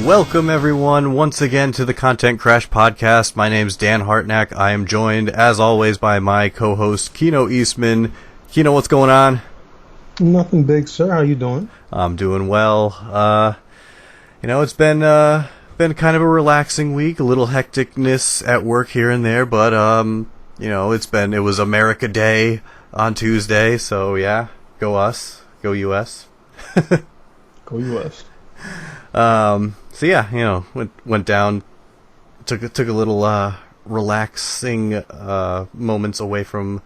Welcome everyone once again to the Content Crash Podcast. My name's Dan Hartnack. I am joined as always by my co-host Kino Eastman. Kino, what's going on? Nothing big, sir. How you doing? I'm doing well. It's been kind of a relaxing week, a little hecticness at work here and there, but it was America Day on Tuesday, so yeah, go us, go US. Go US. So yeah, went down, took a little relaxing moments away from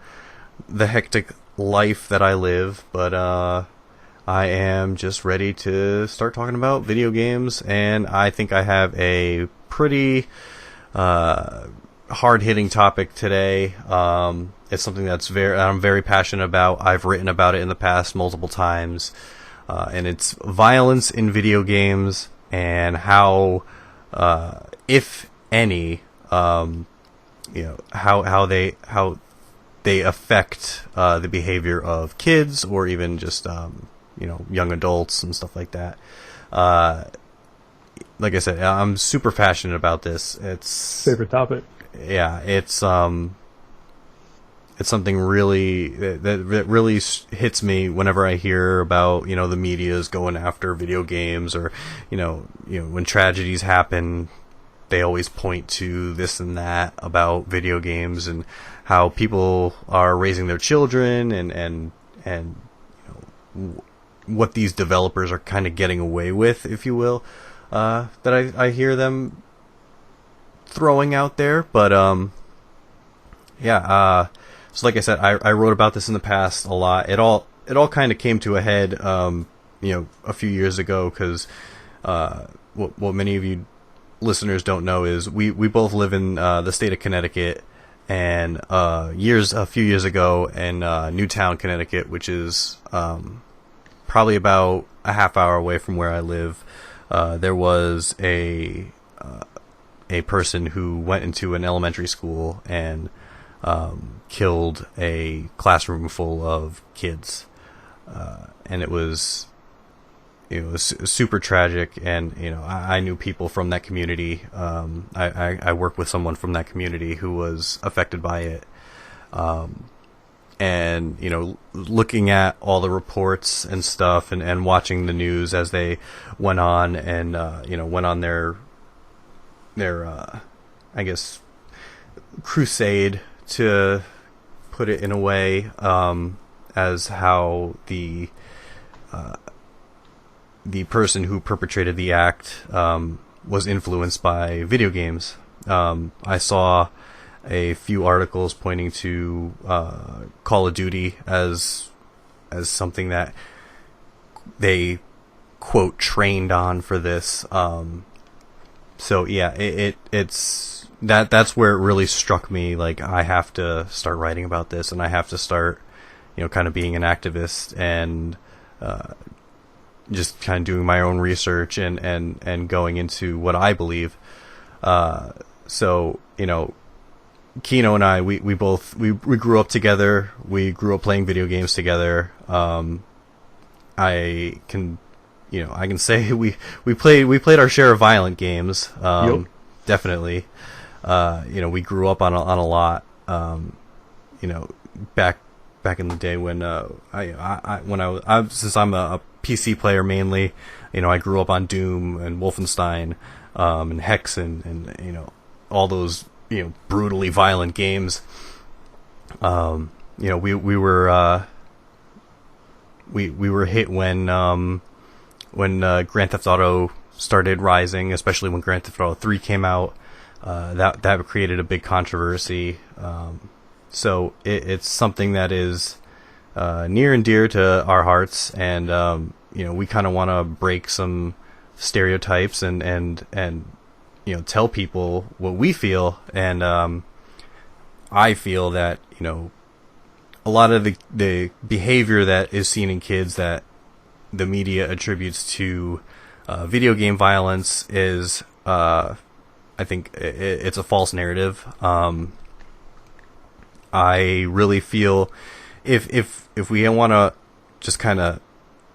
the hectic life that I live, but I am just ready to start talking about video games, and I think I have a pretty hard-hitting topic today. It's something I'm very passionate about. I've written about it in the past multiple times, and it's violence in video games and how, if any, how they affect the behavior of kids or even just young adults and stuff like that. Like I said, I'm super passionate about this. It's favorite topic. Yeah, it's something really that really hits me whenever I hear about the media's going after video games, or when tragedies happen, they always point to this and that about video games and how people are raising their children and what these developers are kind of getting away with, if you will, that I hear them throwing out there. But so like I said, I wrote about this in the past a lot. It all kind of came to a head a few years ago, because what many of you listeners don't know is we both live in the state of Connecticut, and a few years ago in Newtown, Connecticut, which is probably about a half hour away from where I live, there was a person who went into an elementary school and killed a classroom full of kids, and it was super tragic. And I knew people from that community. I worked with someone from that community who was affected by it, and looking at all the reports and stuff, and watching the news as they went on, and went on their I guess crusade, to put it in a way, as how the person who perpetrated the act was influenced by video games. I saw a few articles pointing to Call of Duty as something that they, quote, trained on for this. So yeah, it's that's where it really struck me. Like, I have to start writing about this, and I have to start, kind of being an activist, and just kind of doing my own research and going into what I believe. So Kino and I, we grew up together. We grew up playing video games together. I can say we played our share of violent games. Yep. Definitely. We grew up on a lot. Back in the day when since I'm a PC player mainly, I grew up on Doom and Wolfenstein, and Hexen, and all those brutally violent games. We were hit when Grand Theft Auto started rising, especially when Grand Theft Auto 3 came out. That created a big controversy. So it's something that is near and dear to our hearts, and we kind of want to break some stereotypes and tell people what we feel. And I feel that a lot of the behavior that is seen in kids that the media attributes to video game violence is, I think it's a false narrative. I really feel if we want to just kind of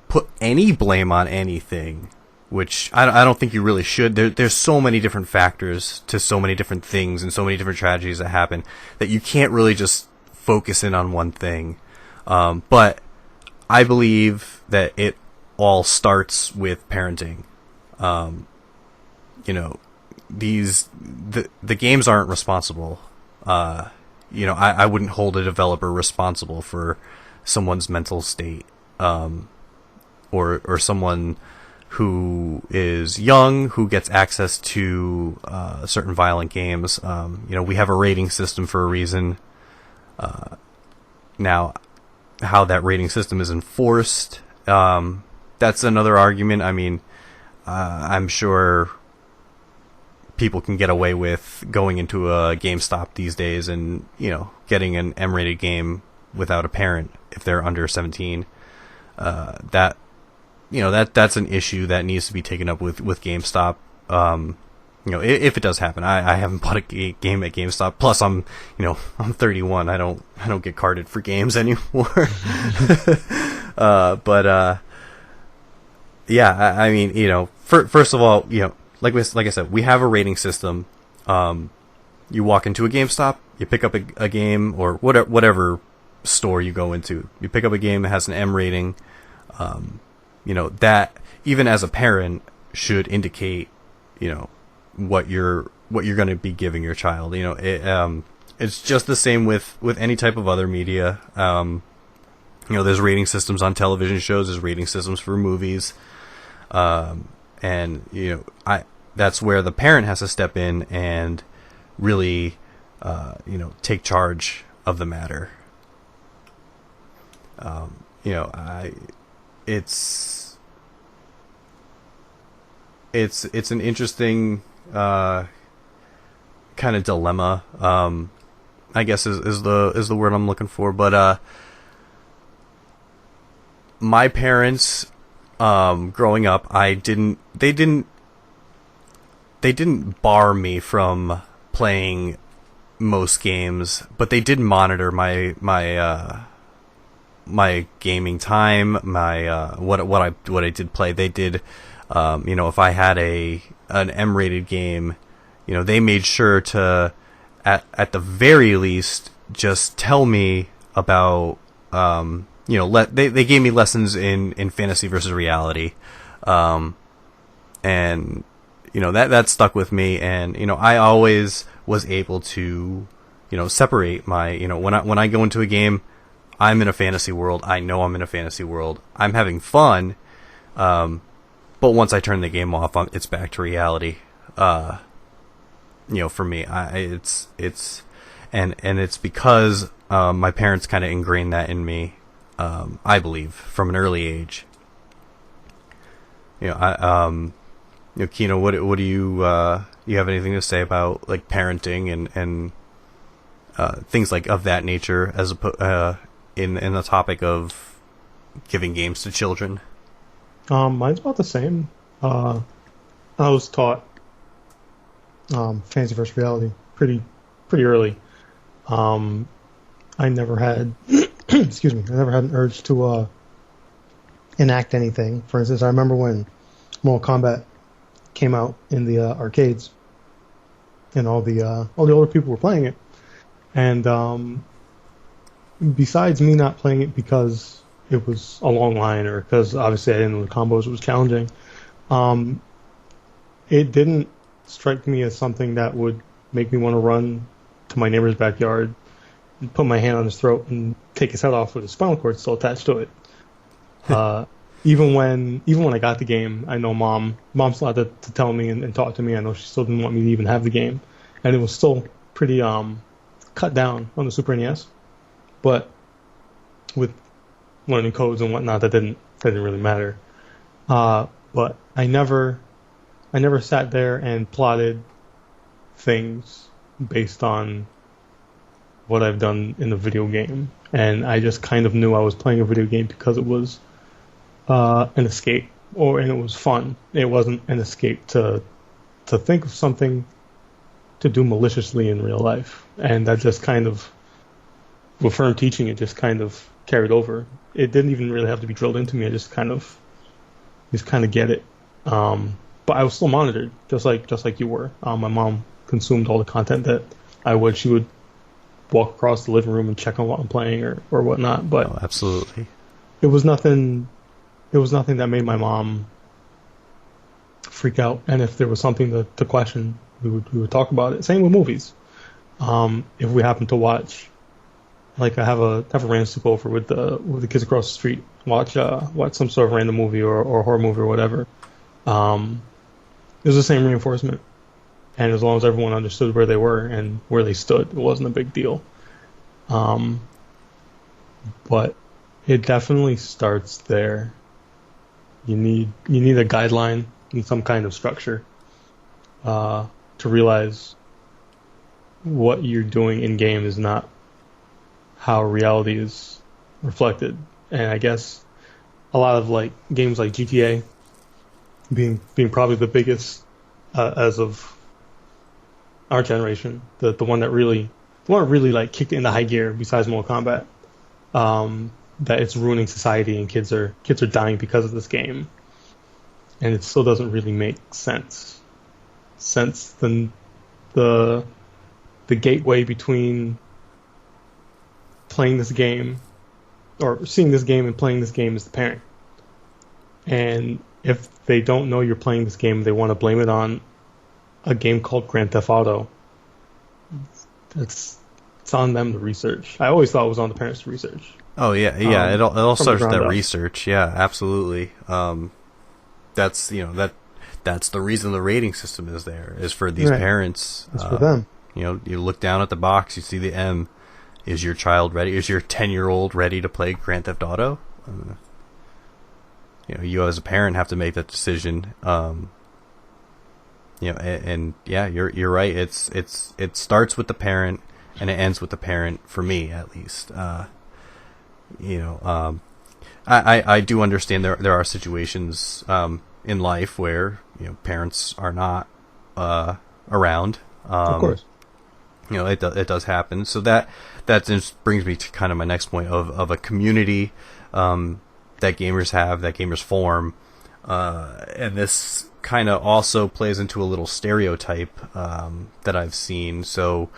put any blame on anything, which I don't think you really should. There's so many different factors to so many different things and so many different tragedies that happen that you can't really just focus in on one thing. But I believe that it all starts with parenting. You know, the games aren't responsible. I wouldn't hold a developer responsible for someone's mental state, or someone who is young, who gets access to certain violent games. We have a rating system for a reason. Now, how that rating system is enforced, that's another argument. I mean, I'm sure people can get away with going into a GameStop these days and, getting an M-rated game without a parent if they're under 17. That's an issue that needs to be taken up with GameStop. If it does happen. I haven't bought a game at GameStop. Plus, I'm 31. I don't get carded for games anymore. First of all, like I said, we have a rating system. You walk into a GameStop, you pick up a game, or whatever store you go into. You pick up a game that has an M rating. That even as a parent should indicate, what you're going to be giving your child. It's just the same with any type of other media. There's rating systems on television shows. There's rating systems for movies. That's where the parent has to step in and really, take charge of the matter. It's an interesting kind of dilemma. I guess is the word I'm looking for. But my parents, growing up, they didn't bar me from playing most games, but they did monitor my gaming time, what I did play. They did, if I had an M-rated game, they made sure to at the very least just tell me about, they gave me lessons in fantasy versus reality, and that stuck with me. And I always was able to separate my, when I go into a game, I'm in a fantasy world. I know I'm in a fantasy world. I'm having fun, but once I turn the game off, it's back to reality. For me, it's because my parents kind of ingrained that in me. I believe from an early age. Kino, what do you have anything to say about like parenting and things like of that nature as in the topic of giving games to children? Mine's about the same. I was taught fantasy versus reality pretty early. I never had excuse me. I never had an urge to enact anything. For instance, I remember when Mortal Kombat came out in the arcades, and all the older people were playing it, and besides me not playing it because it was a long line or because obviously I didn't know the combos, it was challenging, it didn't strike me as something that would make me want to run to my neighbor's backyard and put my hand on his throat and take his head off with his spinal cord still attached to it. Even when I got the game, I know mom still had to tell me and talk to me. I know she still didn't want me to even have the game, and it was still pretty cut down on the Super NES. But with learning codes and whatnot, that didn't really matter. But I never sat there and plotted things based on what I've done in the video game, and I just kind of knew I was playing a video game because it was an escape, and it was fun. It wasn't an escape to think of something to do maliciously in real life, and that just kind of, with firm teaching, it just kind of carried over. It didn't even really have to be drilled into me. I just kind of get it. But I was still monitored, just like you were. My mom consumed all the content that I would. She would walk across the living room and check on what I'm playing or whatnot. But Oh, absolutely. it was nothing. It was nothing that made my mom freak out. And if there was something to question, we would talk about it. Same with movies. If we happen to watch, like I have a random sleepover with the kids across the street, watch some sort of random movie or horror movie or whatever. It was the same reinforcement, and as long as everyone understood where they were and where they stood, it wasn't a big deal. Um, but it definitely starts there. You need a guideline, you need some kind of structure to realize what you're doing in game is not how reality is reflected. And I guess a lot of like games like GTA being probably the biggest as of our generation, the one that really like kicked it into high gear besides Mortal Kombat. That it's ruining society and kids are dying because of this game, and it still doesn't really make sense than the gateway between playing this game or seeing this game and playing this game is the parent. And if they don't know you're playing this game, they want to blame it on a game called Grand Theft Auto. It's on them to research. I always thought it was on the parents to research. Oh yeah, yeah. It all from the starts with ground that up. research. Yeah, absolutely. That's that's the reason the rating system is there, is for these Right. parents. It's for them. You look down at the box, you see the M. Is your child ready? Is your 10-year-old ready to play Grand Theft Auto? You as a parent have to make that decision. And yeah, you're right. It starts with the parent and it ends with the parent, for me at least. I do understand there are situations in life where parents are not around. Of course. It does happen. So that just brings me to kind of my next point of a community that gamers have, that gamers form, and this kind of also plays into a little stereotype that I've seen. So,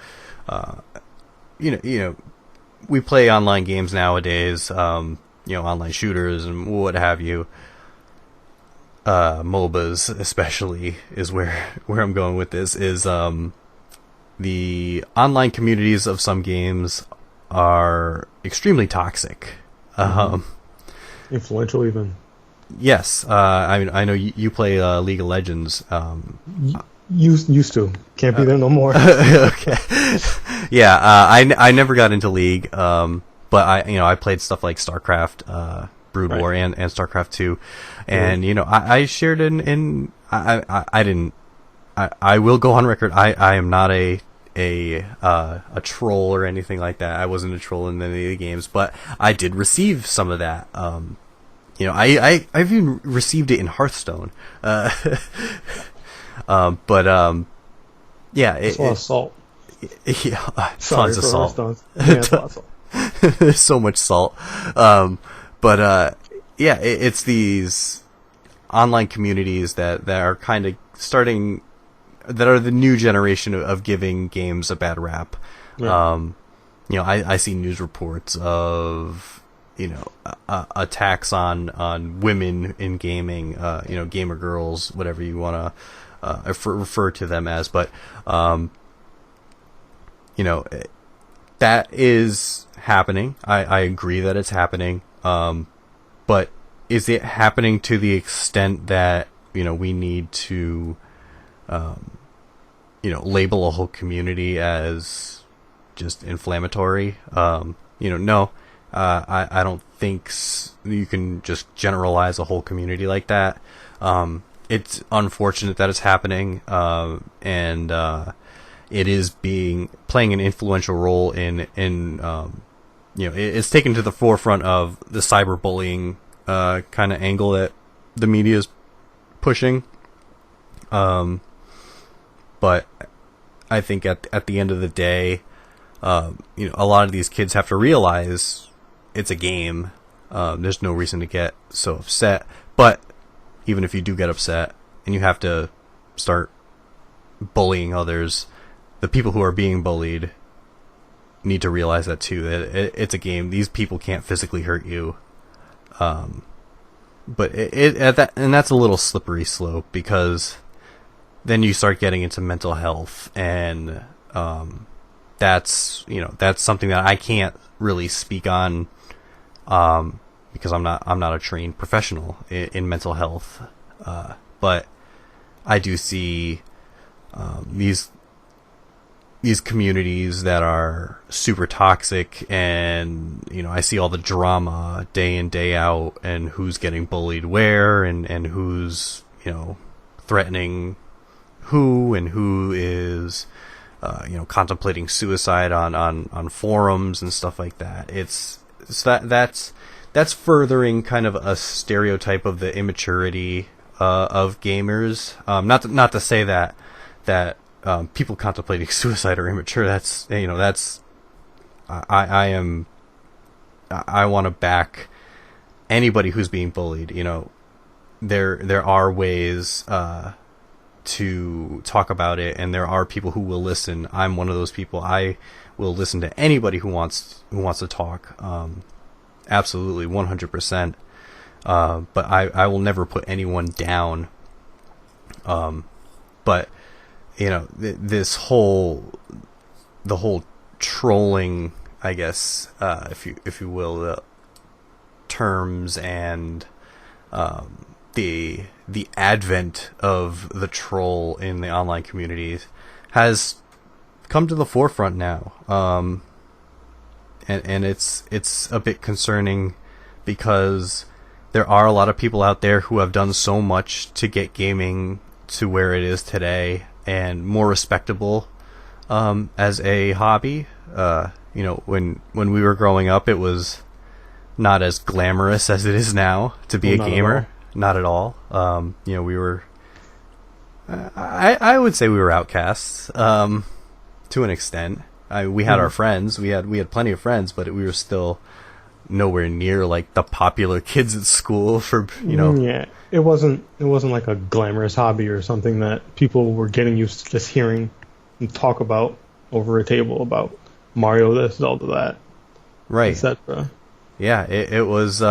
we play online games nowadays, online shooters and what have you. MOBAs especially is where I'm going with this, is the online communities of some games are extremely toxic. Influential even. Yes, I know you play League of Legends. Used to. Can't be there no more. Okay. Yeah, I never got into League, but I played stuff like StarCraft, Brood War, and StarCraft 2, and I shared I didn't. I will go on record. I am not a troll or anything like that. I wasn't a troll in any of the games, but I did receive some of that. I've even received it in Hearthstone. Yeah, It's a lot of salt. yeah, Sorry tons of for salt. Hearthstones. Yeah, it's a lot of salt. There's so much salt. It's these online communities that are kind of starting, that are the new generation of giving games a bad rap. Yeah. I see news reports of attacks on women in gaming, gamer girls, whatever you want to refer to them as, but that is happening. I agree that it's happening, but is it happening to the extent that we need to label a whole community as just inflammatory? No. I don't think you can just generalize a whole community like that. It's unfortunate that it's happening, and it is playing an influential role in it's taken to the forefront of the cyberbullying kind of angle that the media is pushing. But I think at the end of the day, a lot of these kids have to realize it's a game. There's no reason to get so upset. But even if you do get upset, and you have to start bullying others, the people who are being bullied need to realize that too, that it's a game. These people can't physically hurt you. But that's a little slippery slope, because then you start getting into mental health, and that's something that I can't really speak on, because I'm not a trained professional in mental health. But I do see these communities that are super toxic, and I see all the drama day in, day out, and who's getting bullied where, and who's threatening who, and who is contemplating suicide on forums and stuff like that. That's furthering kind of a stereotype of the immaturity of gamers. Not to say that people contemplating suicide are immature. I want to back anybody who's being bullied. There are ways to talk about it, and there are people who will listen. I'm one of those people. I will listen to anybody who wants to talk. Absolutely, 100%. But I will never put anyone down. But the whole trolling, I guess, if you will, the terms, and the advent of the troll in the online communities has come to the forefront now. And it's a bit concerning, because there are a lot of people out there who have done so much to get gaming to where it is today, and more respectable as a hobby. When we were growing up, it was not as glamorous as it is now to be a gamer. Not at all. We were. I would say we were outcasts to an extent. We had our friends. We had plenty of friends, but we were still nowhere near like the popular kids at school. Yeah, it wasn't like a glamorous hobby or something that people were getting used to just hearing and talk about over a table about Mario this, Zelda that, right, etc. Yeah, it was.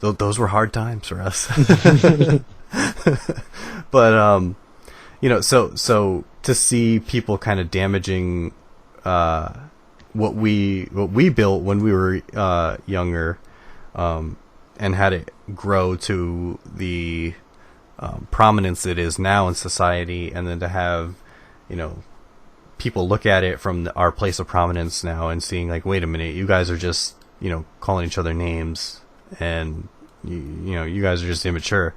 Those were hard times for us. But so to see people kind of damaging what we built when we were younger, and had it grow to the prominence it is now in society, and then to have people look at it from our place of prominence now and seeing like, wait a minute, you guys are just calling each other names, and you guys are just immature.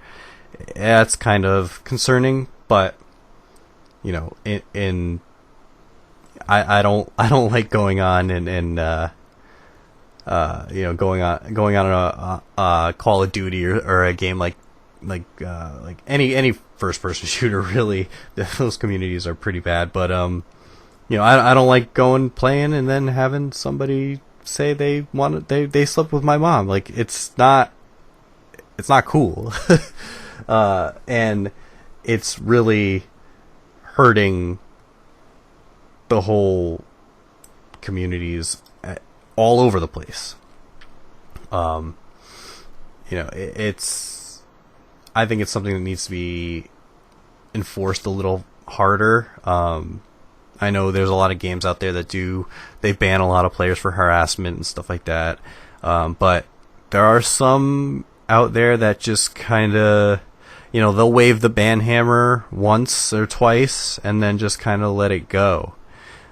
That's kind of concerning, but I don't like going on and going on a Call of Duty or a game like any first person shooter. Really, those communities are pretty bad. But I don't like playing and then having somebody say they slept with my mom. Like, it's not cool. And it's really hurting the whole communities all over the place. It's I think it's something that needs to be enforced a little harder. I know there's a lot of games out there that they ban a lot of players for harassment and stuff like that. But there are some out there that just kind of, they'll wave the ban hammer once or twice and then just kind of let it go.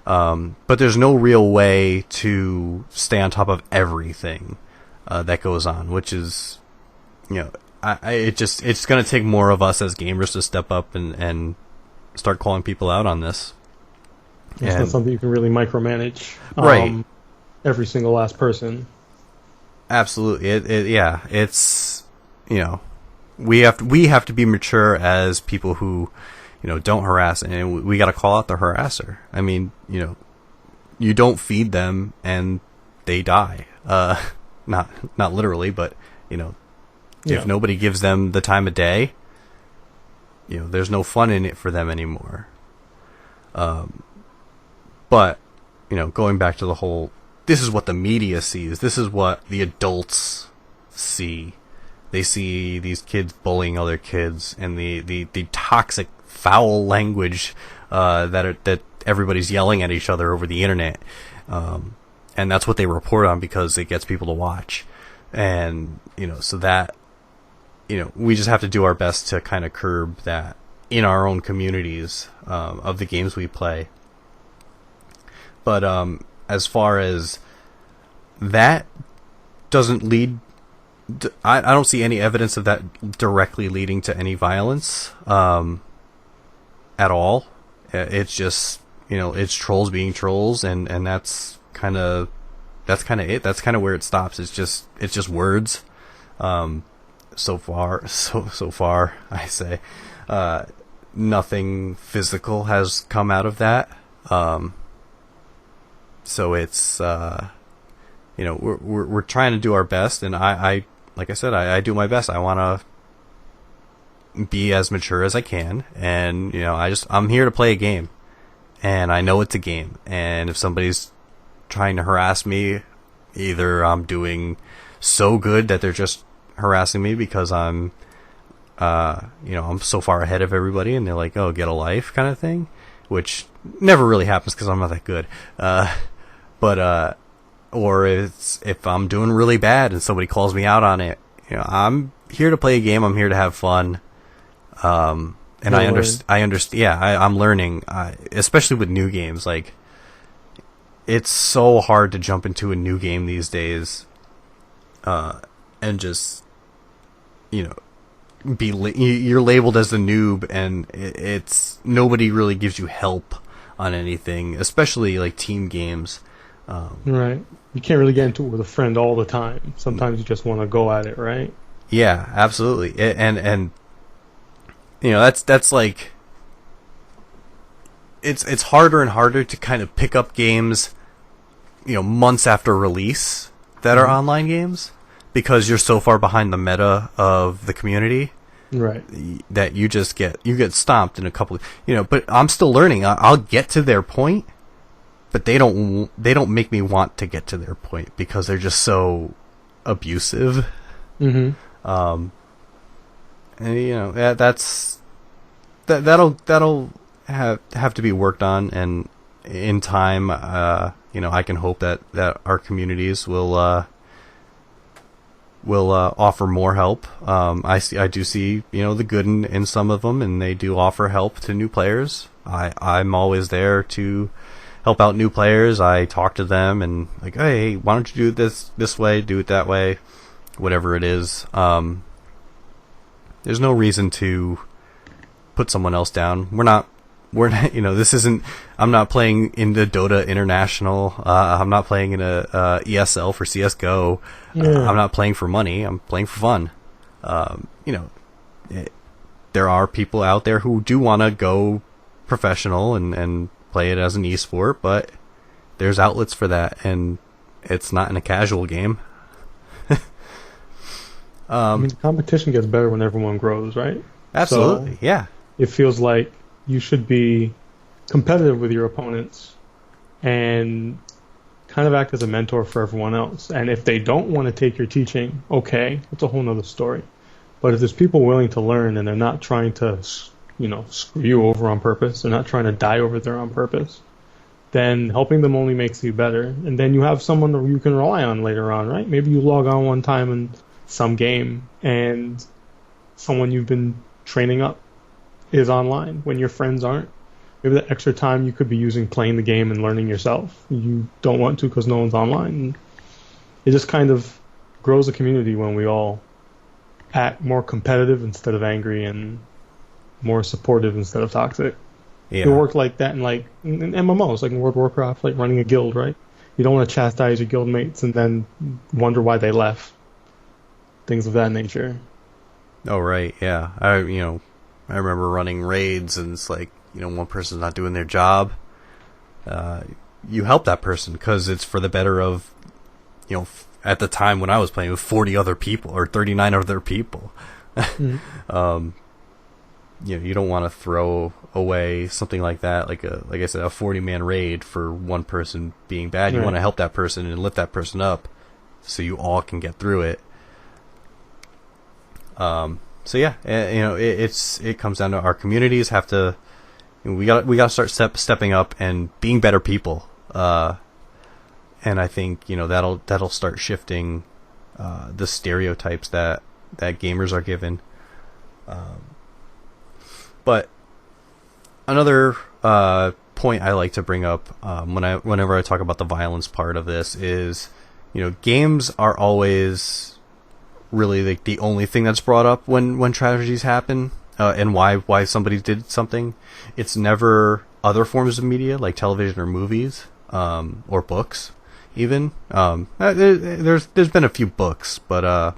But there's no real way to stay on top of everything that goes on, which is, it's going to take more of us as gamers to step up and start calling people out on this. It's not something you can really micromanage. Right. Every single last person. Absolutely. It's, we have to be mature as people who, don't harass, and we got to call out the harasser. I mean, you don't feed them and they die. Not literally, but if nobody gives them the time of day, there's no fun in it for them anymore. But going back to the whole, this is what the media sees. This is what the adults see. They see these kids bullying other kids and the toxic, foul language that everybody's yelling at each other over the internet, and that's what they report on because it gets people to watch. And so that we just have to do our best to kind of curb that in our own communities of the games we play. But as far as that doesn't lead, I don't see any evidence of that directly leading to any violence at all. It's just it's trolls being trolls, and that's kind of it. That's kind of where it stops. It's just words. So far, I say, nothing physical has come out of that. So it's we're trying to do our best, and I like I said, I do my best. I want to be as mature as I can, and I'm here to play a game, and I know it's a game, and if somebody's trying to harass me, either I'm doing so good that they're just harassing me because I'm so far ahead of everybody, and they're like, oh, get a life kind of thing, which never really happens because I'm not that good. Or if I'm doing really bad and somebody calls me out on it, I'm here to play a game. I'm here to have fun. And I understand. Yeah, I'm learning, especially with new games. Like, it's so hard to jump into a new game these days, and just, you're labeled as the noob, and it's nobody really gives you help on anything, especially like team games. Right. You can't really get into it with a friend all the time. Sometimes you just want to go at it, right? Yeah, absolutely. And that's like, it's harder and harder to kind of pick up games, months after release that are online games, because you're so far behind the meta of the community. Right. That you get stomped in a couple of, but I'm still learning. I'll get to their point, but they don't make me want to get to their point because they're just so abusive. Mm-hmm. And that'll have to be worked on, and in time, I can hope that our communities will offer more help. I do see the good in some of them, and they do offer help to new players. I'm always there to help out new players. I talk to them and like, hey, why don't you do it this way, do it that way, whatever it is. There's no reason to put someone else down. We're not, this isn't, I'm not playing in the Dota International. I'm not playing in a ESL for CSGO. Yeah. I'm not playing for money. I'm playing for fun. There are people out there who do want to go professional and play it as an esport, but there's outlets for that, and it's not in a casual game. The competition gets better when everyone grows, right? Absolutely, so yeah. It feels like you should be competitive with your opponents and kind of act as a mentor for everyone else. And if they don't want to take your teaching, okay, that's a whole nother story. But if there's people willing to learn and they're not trying to screw you over on purpose, they're not trying to die over there on purpose, then helping them only makes you better. And then you have someone that you can rely on later on, right? Maybe you log on one time in some game and someone you've been training up is online when your friends aren't. Maybe that extra time you could be using playing the game and learning yourself. You don't want to because no one's online. It just kind of grows a community when we all act more competitive instead of angry, and more supportive instead of toxic. Yeah. It worked like that in MMOs, like in World of Warcraft, like running a guild, right? You don't want to chastise your guild mates and then wonder why they left. Things of that nature. Oh, right, yeah. I remember running raids, and it's like, one person's not doing their job. You help that person because it's for the better of, at the time when I was playing with 40 other people or 39 other people. Mm-hmm. you don't want to throw away something like that, like I said, a 40-man raid for one person being bad. You want to help that person and lift that person up, so you all can get through it. So yeah, it comes down to our communities have to. We got to start stepping up and being better people. And I think that'll start shifting the stereotypes that gamers are given. But another point I like to bring up whenever I talk about the violence part of this is, games are always really like the only thing that's brought up when tragedies happen, and why somebody did something. It's never other forms of media like television or movies, or books even. There's been a few books, but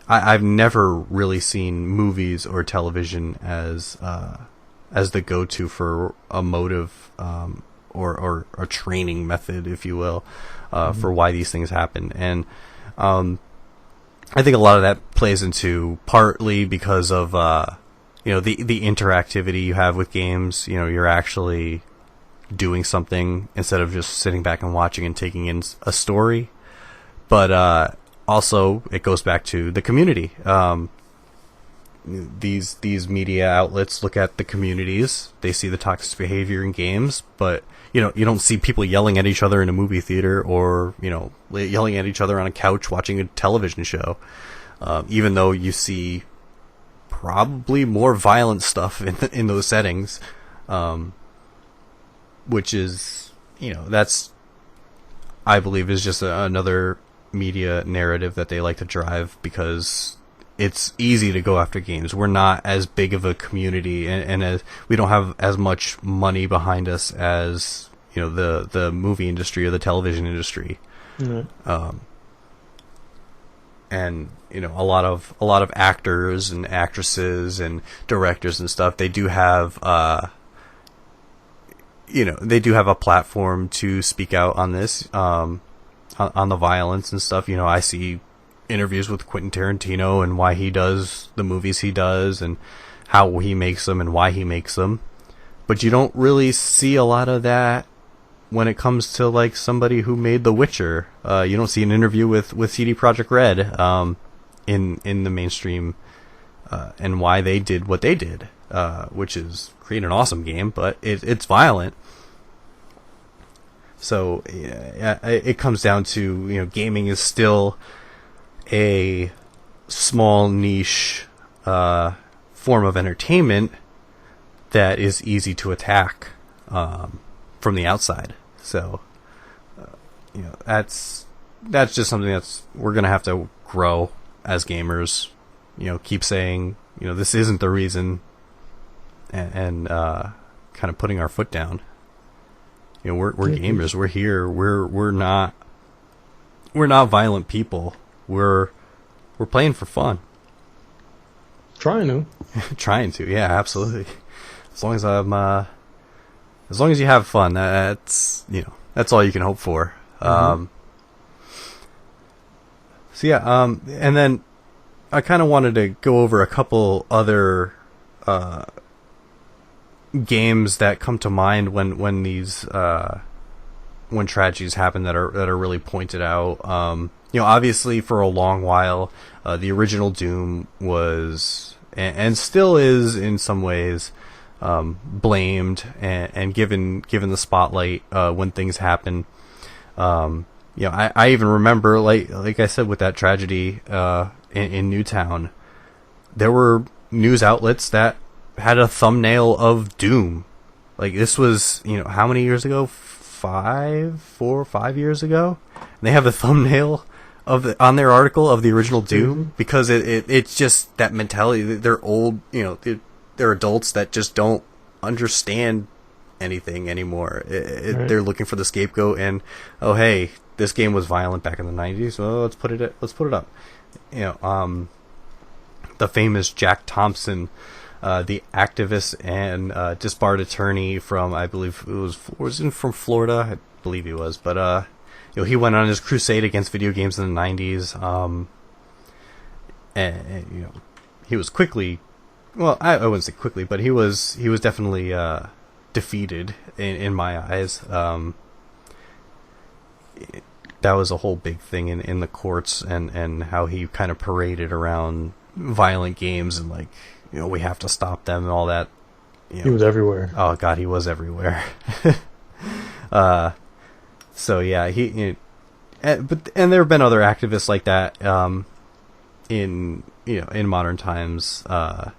I've never really seen movies or television as the go-to for a motive, or a training method, if you will, for why these things happen. And I think a lot of that plays into partly because of the interactivity you have with games. You're actually doing something instead of just sitting back and watching and taking in a story. But also, it goes back to the community. These media outlets look at the communities. They see the toxic behavior in games, but you don't see people yelling at each other in a movie theater, or yelling at each other on a couch watching a television show. Even though you see probably more violent stuff in those settings, which is that's, I believe, is just another media narrative that they like to drive, because it's easy to go after games. We're not as big of a community, and as we don't have as much money behind us as the movie industry or the television industry. Mm-hmm. And a lot of actors and actresses and directors and stuff, they do have they do have a platform to speak out on this, on the violence and stuff. I see interviews with Quentin Tarantino and why he does the movies he does and how he makes them and why he makes them. But you don't really see a lot of that when it comes to like somebody who made The Witcher. You don't see an interview with CD Projekt Red in the mainstream, and why they did what they did, which is create an awesome game, but it's violent. So yeah, it comes down to gaming is still a small niche form of entertainment that is easy to attack from the outside. So that's just something that's we're gonna have to grow as gamers. Keep saying this isn't the reason, and kind of putting our foot down. We're gamers. We're here. We're not violent people. We're playing for fun. Trying to. Yeah, absolutely. As long as you have fun, that's all you can hope for. Mm-hmm. So yeah, and then I kind of wanted to go over a couple other games that come to mind when these when tragedies happen that are really pointed out. Obviously for a long while, the original Doom was and still is in some ways blamed and given the spotlight when things happen. I even remember like I said with that tragedy in Newtown, there were news outlets that had a thumbnail of Doom. Like this was how many years ago? 4 or 5 years ago. And they have the thumbnail on their article of the original Doom, because it's just that mentality. They're old, they're adults that just don't understand anything anymore. Right. They're looking for the scapegoat, and oh hey, this game was violent back in the 90s. Well, let's put it up. The famous Jack Thompson, the activist and disbarred attorney from, I believe was from Florida. I believe he was, but he went on his crusade against video games in the 90s. And he was quickly well, I wouldn't say quickly, but he was definitely defeated in my eyes. That was a whole big thing in the courts, and how he kind of paraded around violent games and like, we have to stop them and all that. He was everywhere. Oh God, he was everywhere. So yeah, but there have been other activists like that in modern times. I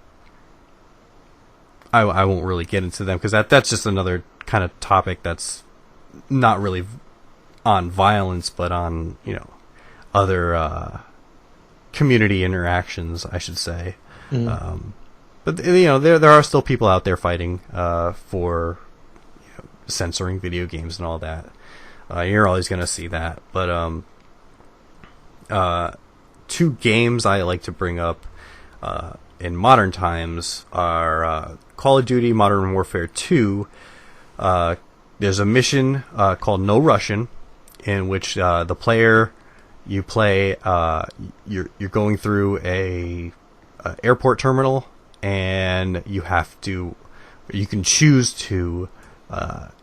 won't really get into them because that's just another kind of topic that's not really on violence, but on other community interactions, I should say. But there are still people out there fighting for censoring video games and all that. You're always going to see that. But two games I like to bring up in modern times are Call of Duty Modern Warfare 2. There's a mission called No Russian, in which the player you play, you're going through a airport terminal, and you can choose to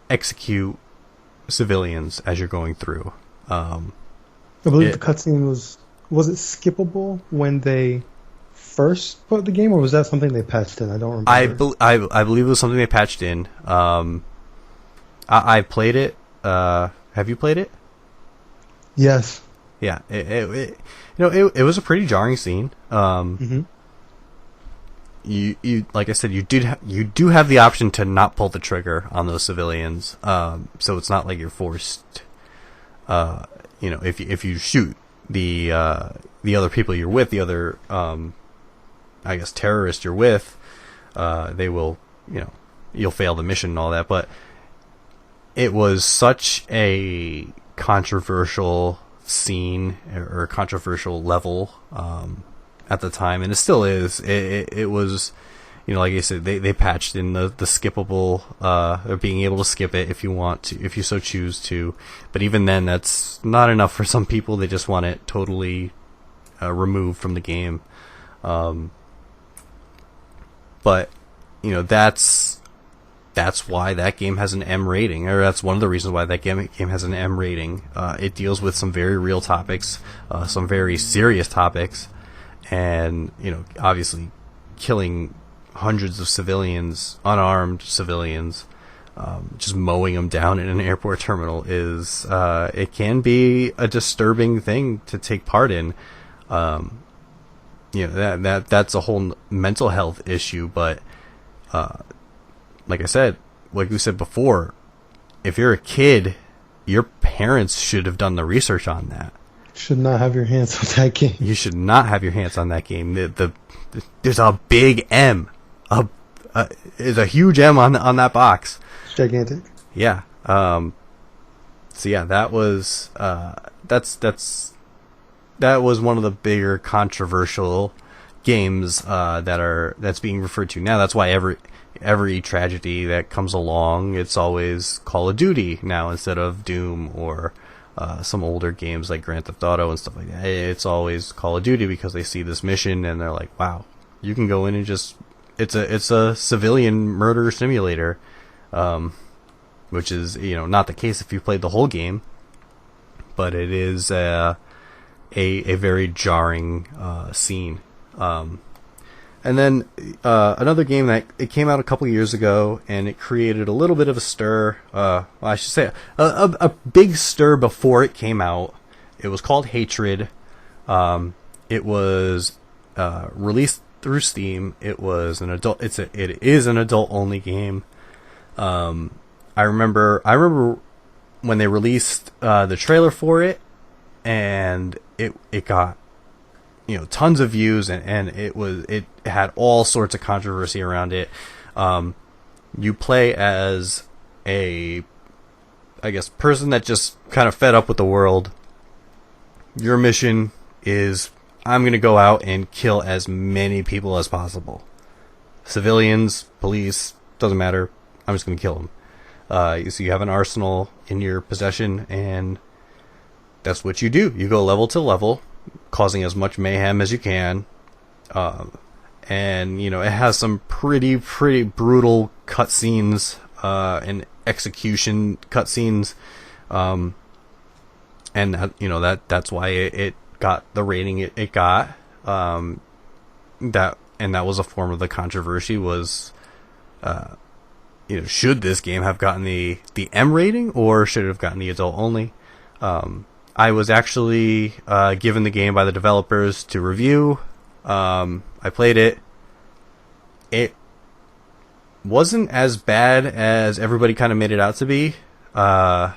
execute civilians as you're going through. I believe the cutscene was it skippable when they first put the game, or was that something they patched in? I don't remember. I believe it was something they patched in. I played it. Have you played it? Yes. Yeah. It was a pretty jarring scene. You like I said, you do have the option to not pull the trigger on those civilians. So it's not like you're forced. If you shoot the other people you're with, the other I guess terrorists you're with, they will, you'll fail the mission and all that. But it was such a controversial scene or controversial level at the time, and it still is. It was, like I said, they patched in the skippable, or being able to skip it if you want to, if you so choose to. But even then, that's not enough for some people. They just want it totally removed from the game. But that's why that game has an M rating, or that's one of the reasons why that game has an M rating. It deals with some very real topics, some very serious topics, and obviously killing hundreds of civilians, unarmed civilians, just mowing them down in an airport terminal is it can be a disturbing thing to take part in. That's a whole mental health issue, but like I said, like we said before, if you're a kid, your parents should have done the research on that. Should not have your hands on that game. You should not have your hands on that game. There's a big M. There's a huge M on that box. It's gigantic. Yeah. So yeah, that was that was one of the bigger controversial games that's being referred to now. That's why every tragedy that comes along, it's always Call of Duty now instead of Doom or some older games like Grand Theft Auto and stuff like that. It's always Call of Duty because they see this mission and they're like, wow, you can go in and just it's a civilian murder simulator, which is not the case if you played the whole game, but it is a very jarring scene. And then another game that it came out a couple years ago, and it created a little bit of a stir. Well, I should say a big stir before it came out. It was called Hatred. It was released through Steam. It was an adult. It is an adult only game. I remember when they released the trailer for it, and it got tons of views, and it had all sorts of controversy around it. You play as a, I guess, person that just kind of fed up with the world. Your mission is, I'm going to go out and kill as many people as possible. Civilians, police, doesn't matter. I'm just going to kill them. So you have an arsenal in your possession, and that's what you do. You go level to level, causing as much mayhem as you can. and it has some pretty brutal cutscenes and execution cutscenes, and that's why it got the rating it got. That was a form of the controversy was, should this game have gotten the M rating, or should it have gotten the adult only? I was actually given the game by the developers to review. I played it. It wasn't as bad as everybody kind of made it out to be. And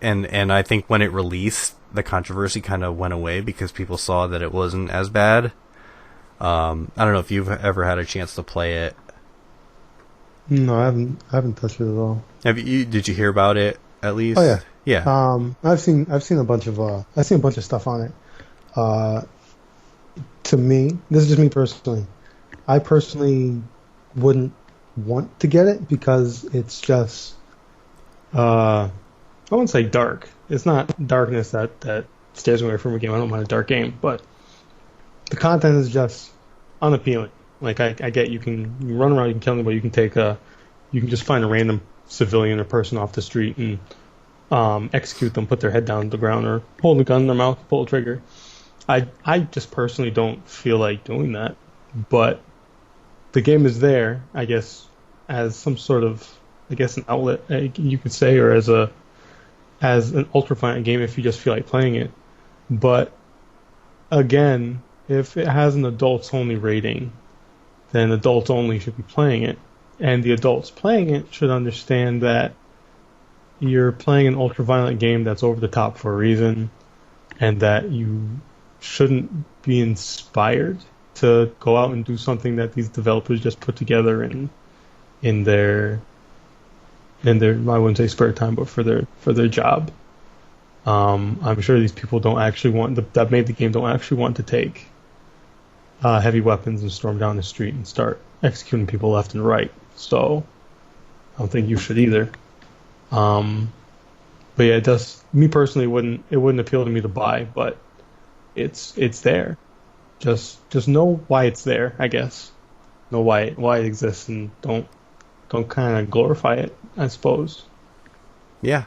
I think when it released, the controversy kind of went away because people saw that it wasn't as bad. I don't know if you've ever had a chance to play it. No, I haven't touched it at all. Did you hear about it at least? Oh yeah. Yeah. I've seen a bunch of stuff on it. To me, this is just me personally. I personally wouldn't want to get it because it's just I wouldn't say dark. It's not darkness that stays away from a game. I don't mind a dark game, but the content is just unappealing. Like I get you can run around, you can kill anybody, you can just find a random civilian or person off the street and execute them, put their head down to the ground, or hold a gun in their mouth, pull a trigger. I just personally don't feel like doing that, but the game is there, I guess, as some sort of, an outlet, you could say, or as an ultra-violent game if you just feel like playing it. But again, if it has an adults-only rating, then adults only should be playing it, and the adults playing it should understand that you're playing an ultra-violent game that's over the top for a reason, and that you shouldn't be inspired to go out and do something that these developers just put together in their I wouldn't say spare time, but for their job. I'm sure these people that made the game don't actually want to take heavy weapons and storm down the street and start executing people left and right. So I don't think you should either. But yeah, it does. Me personally, it wouldn't appeal to me to buy, but it's there. Just know why it's there, I guess. Know why it exists, and don't kind of glorify it, I suppose. Yeah.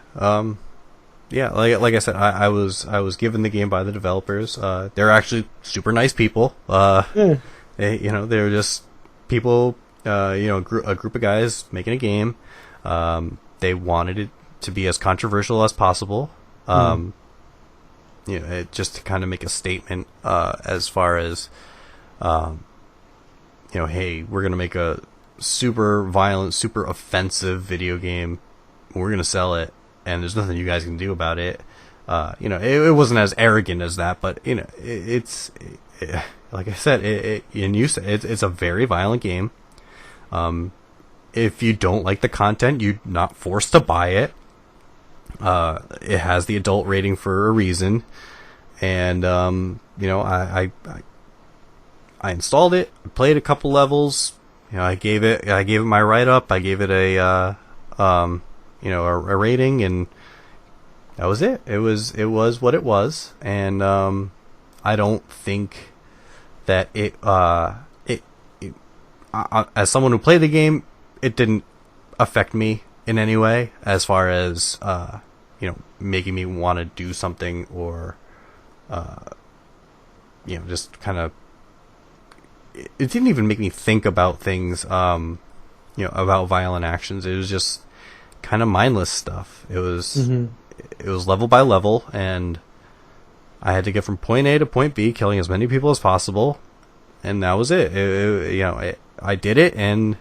Yeah. Like I said, I was given the game by the developers. They're actually super nice people. Yeah. They're just people. A group of guys making a game. They wanted it to be as controversial as possible. Just to kind of make a statement as far as, hey, we're going to make a super violent, super offensive video game. We're going to sell it, and there's nothing you guys can do about it. It wasn't as arrogant as that, but, it's like I said, it's a very violent game. If you don't like the content, you're not forced to buy it. It has the adult rating for a reason, and I installed it, played a couple levels. I gave it my write up. I gave it a rating, and that was it. It was what it was, and I don't think that as someone who played the game, it didn't affect me in any way as far as making me want to do something, or just kind of, it didn't even make me think about things about violent actions. It was just kind of mindless stuff. It was it was level by level, and I had to get from point A to point B, killing as many people as possible, and that was it. I did it, and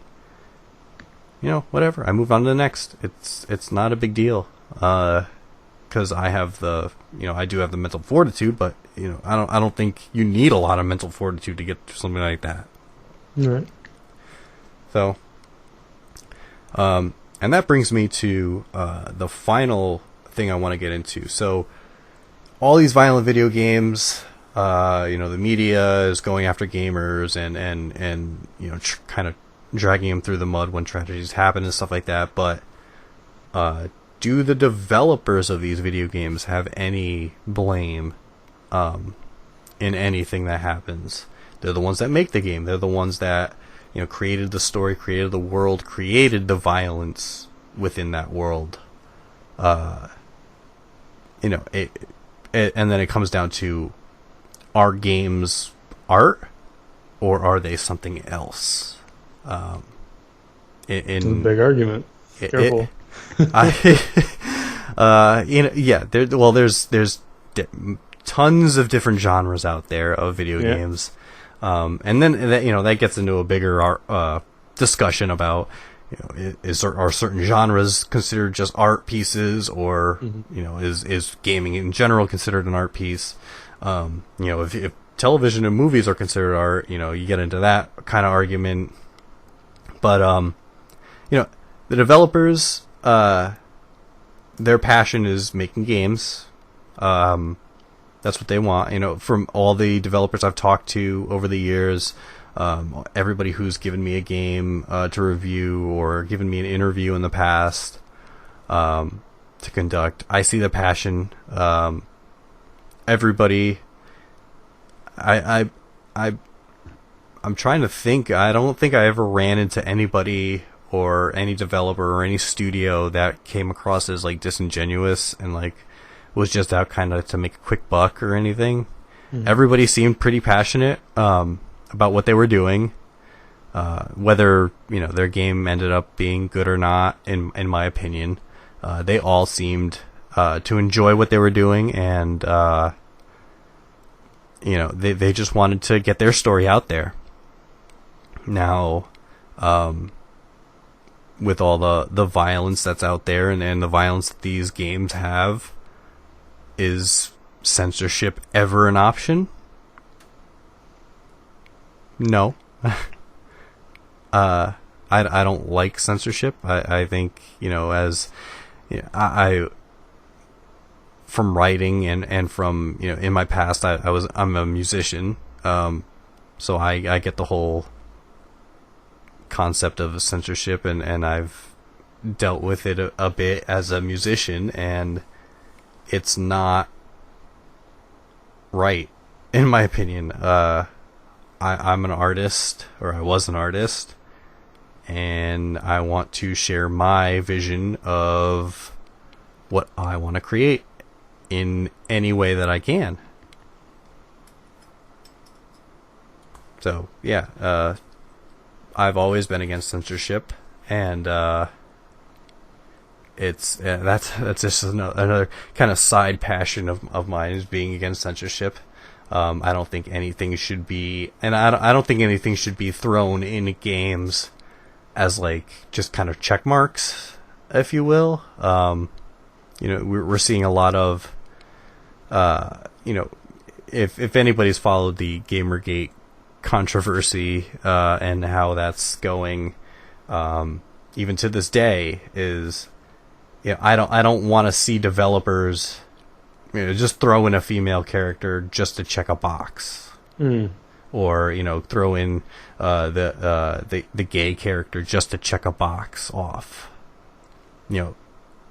whatever. I moved on to the next. It's not a big deal, because I have I do have the mental fortitude, but I don't think you need a lot of mental fortitude to get to something like that. Right. So, and that brings me to the final thing I want to get into. So, all these violent video games, the media is going after gamers and kind of dragging them through the mud when tragedies happen and stuff like that. But do the developers of these video games have any blame in anything that happens? They're the ones that make the game. They're the ones that, created the story, created the world, created the violence within that world. And then it comes down to, are games art, or are they something else? It's a big argument. Careful. There's tons of different genres out there of video games, and then that gets into a bigger discussion about, are certain genres considered just art pieces, or is gaming in general considered an art piece? If television and movies are considered art, you get into that kind of argument. But the developers, their passion is making games. That's what they want. From all the developers I've talked to over the years, everybody who's given me a game to review or given me an interview in the past to conduct, I see the passion. Everybody, I'm trying to think. I don't think I ever ran into anybody or any developer or any studio that came across as like disingenuous and like was just out kind of to make a quick buck or anything. Everybody seemed pretty passionate about what they were doing, whether their game ended up being good or not. In my opinion, they all seemed to enjoy what they were doing, and they just wanted to get their story out there. Now, with all the violence that's out there and the violence that these games have, is censorship ever an option? No. I don't like censorship. I think, I from writing and from, in my past, I'm a musician. So I get the whole concept of censorship, and I've dealt with it a bit as a musician, and it's not right, in my opinion. I'm an artist, or I was an artist, and I want to share my vision of what I want to create in any way that I can. So, yeah, I've always been against censorship, and that's just another kind of side passion of mine, is being against censorship. I don't think anything should be, and I don't think anything should be thrown in games as like just kind of check marks, if you will. We're seeing a lot of, if anybody's followed the Gamergate controversy and how that's going, even to this day, is I don't want to see developers just throw in a female character just to check a box, or throw in the gay character just to check a box off.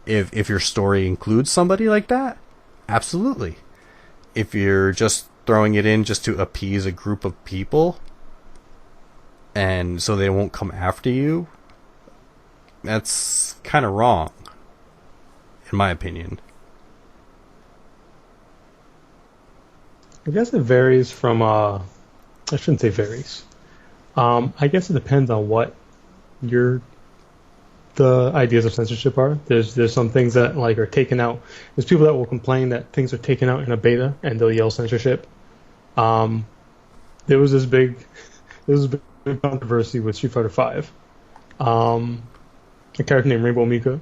If your story includes somebody like that, absolutely. If you're just throwing it in just to appease a group of people, and so they won't come after you, that's kind of wrong, in my opinion. I guess it varies from, I shouldn't say varies. I guess it depends on what the ideas of censorship are. There's some things that like are taken out. There's people that will complain that things are taken out in a beta and they'll yell censorship. There was this big controversy with Street Fighter V. A character named Rainbow Mika.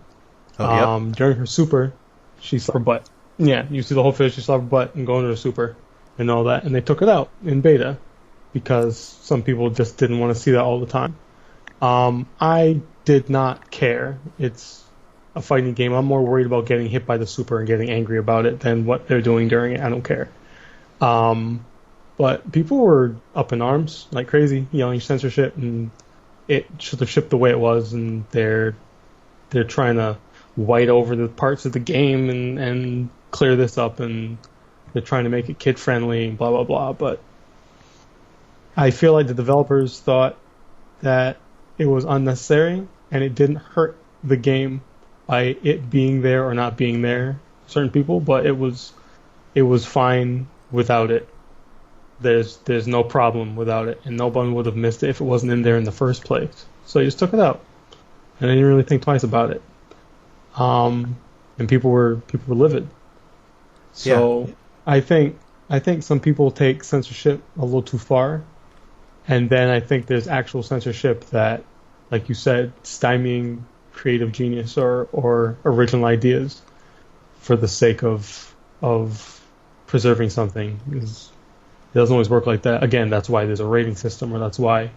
During her super, she slapped her butt. Yeah, you see the whole footage, she slapped her butt and go into her super and all that, and they took it out in beta because some people just didn't want to see that all the time. I did not care. It's a fighting game. I'm more worried about getting hit by the super and getting angry about it than what they're doing during it. I don't care. But people were up in arms like crazy, yelling censorship, and it should have shipped the way it was, and they're trying to white over the parts of the game and clear this up, and they're trying to make it kid friendly, blah blah blah. But I feel like the developers thought that it was unnecessary and it didn't hurt the game by it being there or not being there, certain people, but it was fine without it. There's no problem without it, and no one would have missed it if it wasn't in there in the first place. So you just took it out, and I didn't really think twice about it. And people were livid. So Yeah. I think some people take censorship a little too far, and then I think there's actual censorship that, like you said, stymieing creative genius or original ideas for the sake of preserving something. It doesn't always work like that. Again, that's why there's a rating system, or that's why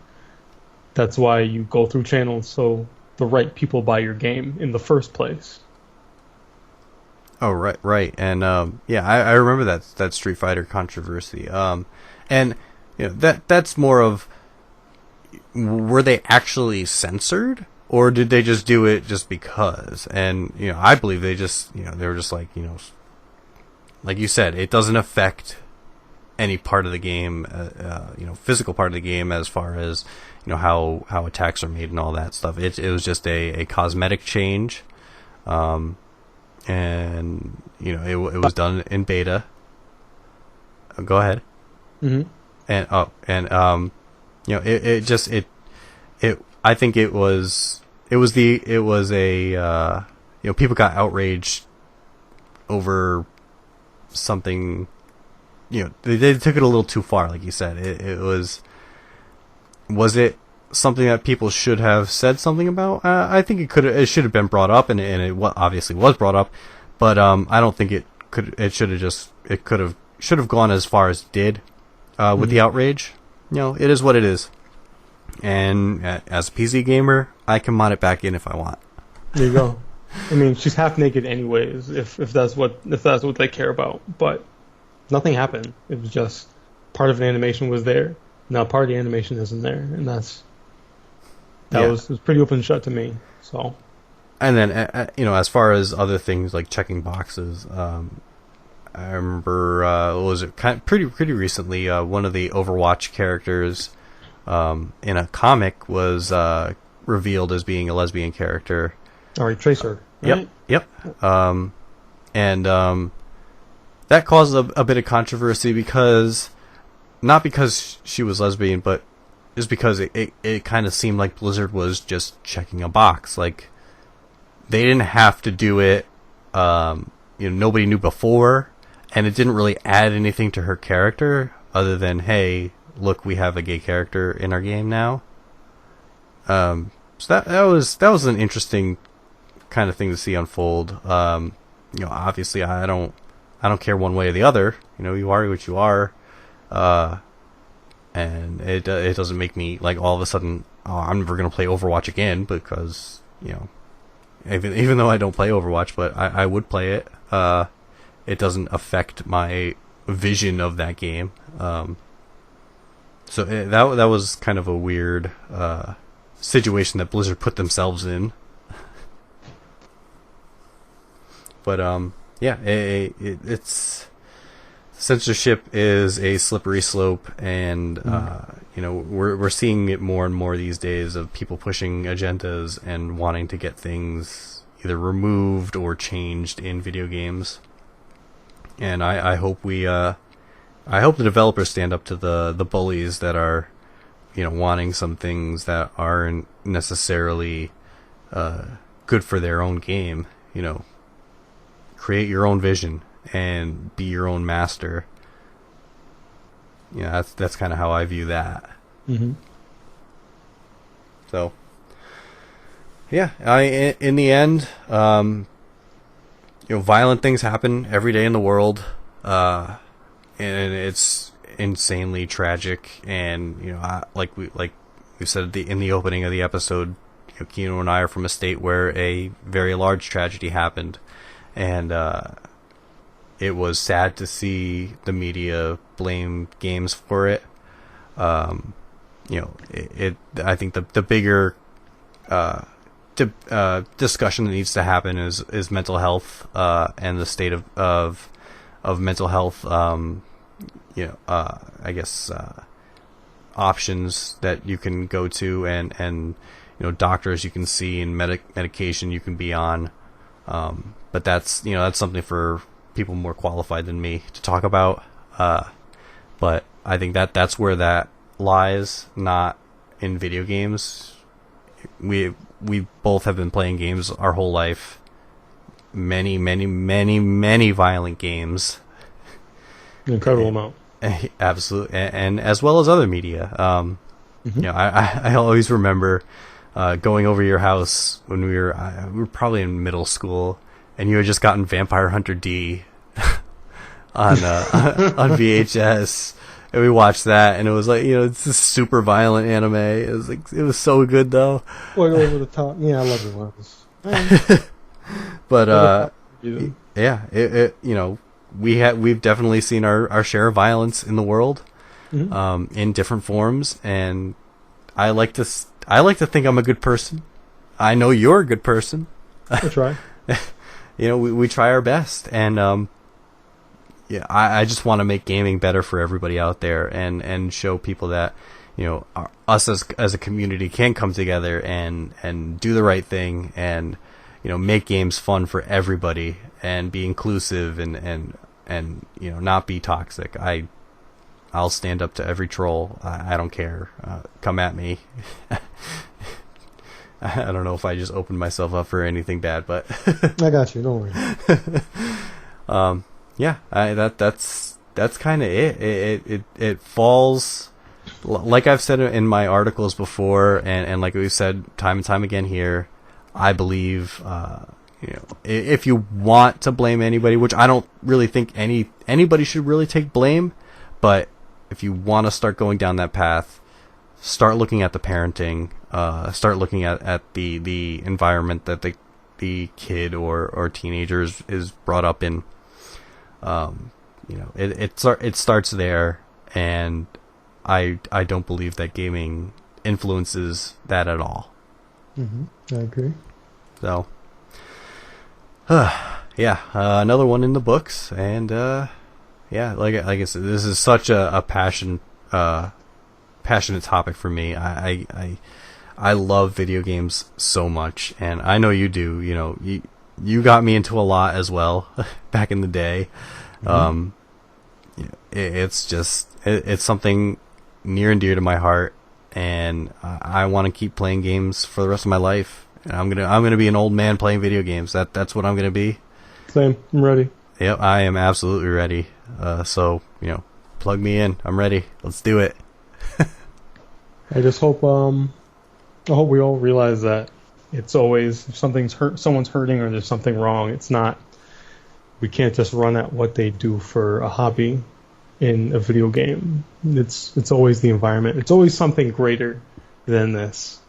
you go through channels so the right people buy your game in the first place. Oh, right, right, and yeah, I remember that Street Fighter controversy. And that's more of, were they actually censored, or did they just do it just because? And I believe they just they were just like, like you said, it doesn't affect any part of the game, physical part of the game, as far as how attacks are made and all that stuff. It was just a cosmetic change, and it was done in beta. Go ahead. Mm-hmm. It I think it was a people got outraged over something. They took it a little too far, like you said. It was it something that people should have said something about? I think it should have been brought up, and it obviously was brought up, but I don't think it should have gone as far as it did with the outrage. It is what it is, and as a PC gamer, I can mod it back in if I want. There you go. I mean, she's half naked anyways, if that's what they care about. But nothing happened. It was just part of an animation was there. Now part of the animation isn't there, and that was pretty open and shut to me. So. And then as far as other things like checking boxes, I remember what was it pretty recently, one of the Overwatch characters in a comic was revealed as being a lesbian character. All right, Tracer. Right? Yep. And that caused a bit of controversy because, not because she was lesbian, but just because it kind of seemed like Blizzard was just checking a box. Like, they didn't have to do it. Nobody knew before, and it didn't really add anything to her character other than, hey, look, we have a gay character in our game now. So that was an interesting kind of thing to see unfold. Obviously, I don't care one way or the other. You are what you are, and it doesn't make me like all of a sudden, oh, I'm never gonna play Overwatch again, because even though I don't play Overwatch, but I would play it. It doesn't affect my vision of that game. So that was kind of a weird situation that Blizzard put themselves in. But yeah, it's censorship is a slippery slope, and we're seeing it more and more these days, of people pushing agendas and wanting to get things either removed or changed in video games. And I hope the developers stand up to the bullies that are wanting some things that aren't necessarily good for their own game. Create your own vision and be your own master. That's kind of how I view that. Mm-hmm. So, yeah, in the end, violent things happen every day in the world, and it's insanely tragic. And like we said in the opening of the episode, Kino and I are from a state where a very large tragedy happened. And it was sad to see the media blame games for it. I think the bigger discussion that needs to happen is mental health, and the state of mental health. I guess options that you can go to, and doctors you can see, and medication you can be on. But that's something for people more qualified than me to talk about. But I think that's where that lies, not in video games. We both have been playing games our whole life. Many, many, many, many violent games. An incredible amount. Absolutely, and as well as other media. I always remember going over to your house when we were probably in middle school, and you had just gotten Vampire Hunter D on VHS, and we watched that, and it was like, it's this super violent anime. It was so good though. Well, over the top. Yeah, I love it ones. But we've definitely seen our share of violence in the world, in different forms, and I like to think I'm a good person. I know you're a good person. I try. We try our best, and I just want to make gaming better for everybody out there, and show people that us as a community can come together and do the right thing, and make games fun for everybody, and be inclusive, and not be toxic. I'll stand up to every troll. I don't care. Come at me. I don't know if I just opened myself up for anything bad, but I got you. Don't worry. That's kind of it. It falls, like I've said in my articles before, and like we've said time and time again here. I believe, if you want to blame anybody, which I don't really think anybody should really take blame, but if you want to start going down that path, start looking at the parenting, start looking at the environment that the kid or teenager is brought up in. It starts there, and I don't believe that gaming influences that at all. I agree. So, another one in the books, and like I said, this is such a passionate topic for me. I love video games so much, and I know you do. You got me into a lot as well back in the day. It's something near and dear to my heart, and I want to keep playing games for the rest of my life. And I'm gonna be an old man playing video games. That's what I'm gonna be. Same. I'm ready. Yep, I am absolutely ready. So plug me in. I'm ready. Let's do it. I just hope we all realize that it's always, if someone's hurting or there's something wrong, it's not. We can't just run at what they do for a hobby in a video game. It's always the environment. It's always something greater than this.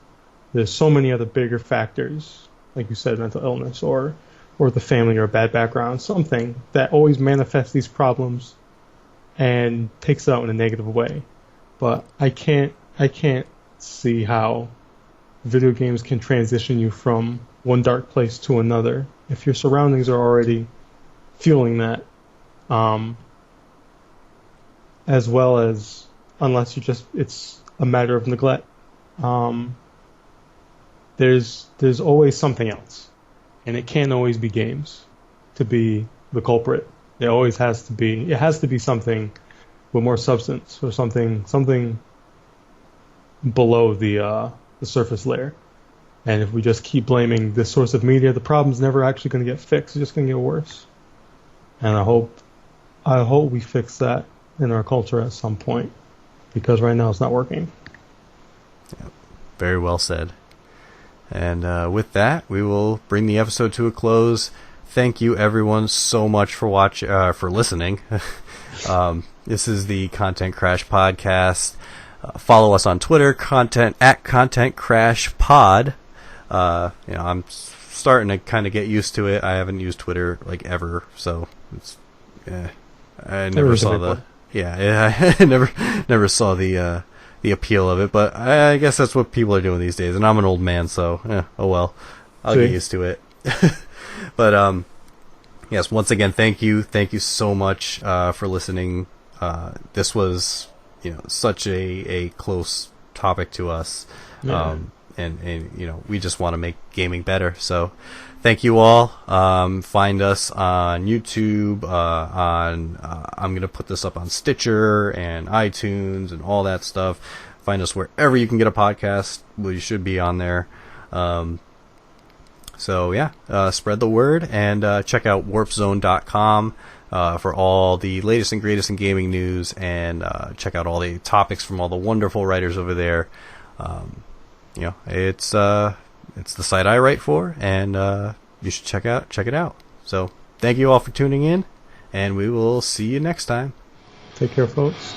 There's so many other bigger factors, like you said, mental illness or the family or a bad background, something that always manifests these problems and takes it out in a negative way. But I can't see how video games can transition you from one dark place to another if your surroundings are already fueling that. As well as, unless it's a matter of neglect. There's always something else, and it can't always be games to be the culprit. It has to be something with more substance, or something below the surface layer. And if we just keep blaming this source of media, the problem's never actually going to get fixed. It's just going to get worse. And I hope we fix that in our culture at some point, because right now it's not working. Yeah, very well said. And with that, we will bring the episode to a close. Thank you, everyone, so much for for listening. This is the Content Crash Podcast. Follow us on Twitter, at Content Crash Pod. I'm starting to kind of get used to it. I haven't used Twitter ever, so it's. I never saw the. I never saw the appeal of it, but I guess that's what people are doing these days, and I'm an old man, so oh well, I'll get used to it. But yes, once again, thank you so much for listening. This was such a close topic to us. Yeah. And we just want to make gaming better. So thank you all. Find us on YouTube, I'm going to put this up on Stitcher and iTunes and all that stuff. Find us wherever you can get a podcast. We should be on there. So yeah, spread the word, and check out warpzone.com for all the latest and greatest in gaming news, and check out all the topics from all the wonderful writers over there. It's the site I write for, and you should check it out. So thank you all for tuning in, and we will see you next time. Take care, folks.